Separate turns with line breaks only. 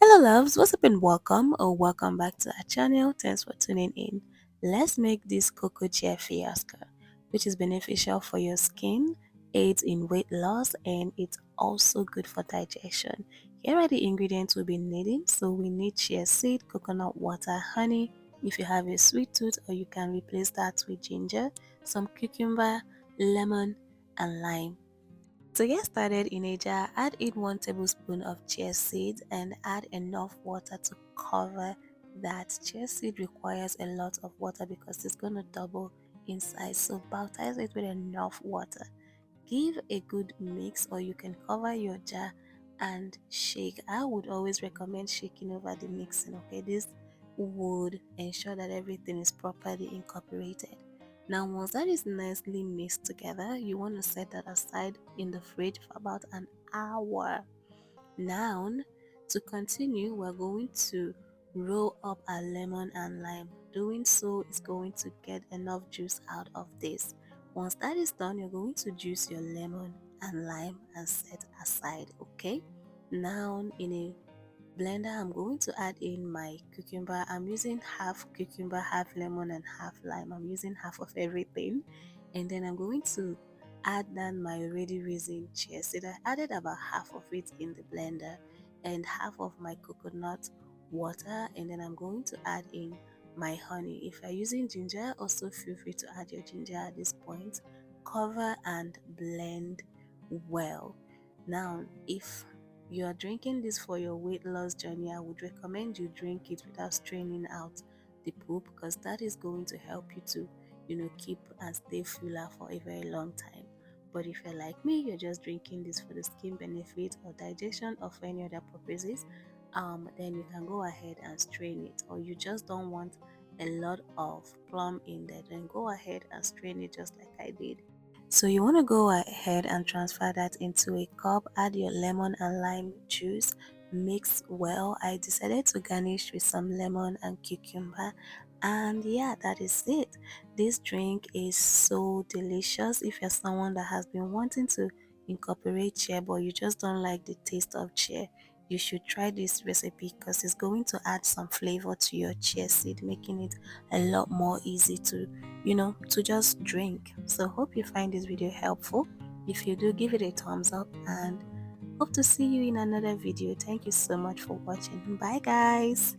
Hello loves, what's up and welcome or welcome back to our channel. Thanks for tuning in. Let's make this cocoa chia fiasco, which is beneficial for your skin, aids in weight loss, and it's also good for digestion. Here are the ingredients we'll be needing. So we need chia seed, coconut water, honey. If you have a sweet tooth, or you can replace that with ginger, some cucumber, lemon, and lime. To get started in a jar, add in 1 tablespoon of chia seeds and add enough water to cover that. Chia seed requires a lot of water because it's going to double in size, so baptize it with enough water. Give a good mix, or you can cover your jar and shake. I would always recommend shaking over the mixing, okay? This would ensure that everything is properly incorporated. Now once that is nicely mixed together, you want to set that aside in the fridge for about an hour. Now, to continue, we're going to roll up our lemon and lime. Doing so is going to get enough juice out of this. Once that is done, you're going to juice your lemon and lime and set aside, okay? Now, in a blender, I'm going to add in my cucumber. I'm using half cucumber, half lemon, and half lime. I'm using half of everything. And then I'm going to add down my already raisined chia seed. I added about half of it in the blender and half of my coconut water. And then I'm going to add in my honey. If you're using ginger, also feel free to add your ginger at this point. Cover and blend well. Now, if you are drinking this for your weight loss journey, I would recommend you drink it without straining out the poop, because that is going to help you to keep and stay fuller for a very long time. But if you're like me, you're just drinking this for the skin benefit or digestion or for any other purposes, then you can go ahead and strain it. Or you just don't want a lot of plum in there, then go ahead and strain it just like I did. So you want to go ahead and transfer that into a cup, add your lemon and lime juice, mix well. I decided to garnish with some lemon and cucumber, and yeah, that is it. This drink is so delicious. If you're someone that has been wanting to incorporate chia but you just don't like the taste of chia, you should try this recipe because it's going to add some flavor to your chia seed, making it a lot more easy to just drink. So hope you find this video helpful. If you do, give it a thumbs up and hope to see you in another video. Thank you so much for watching. Bye guys.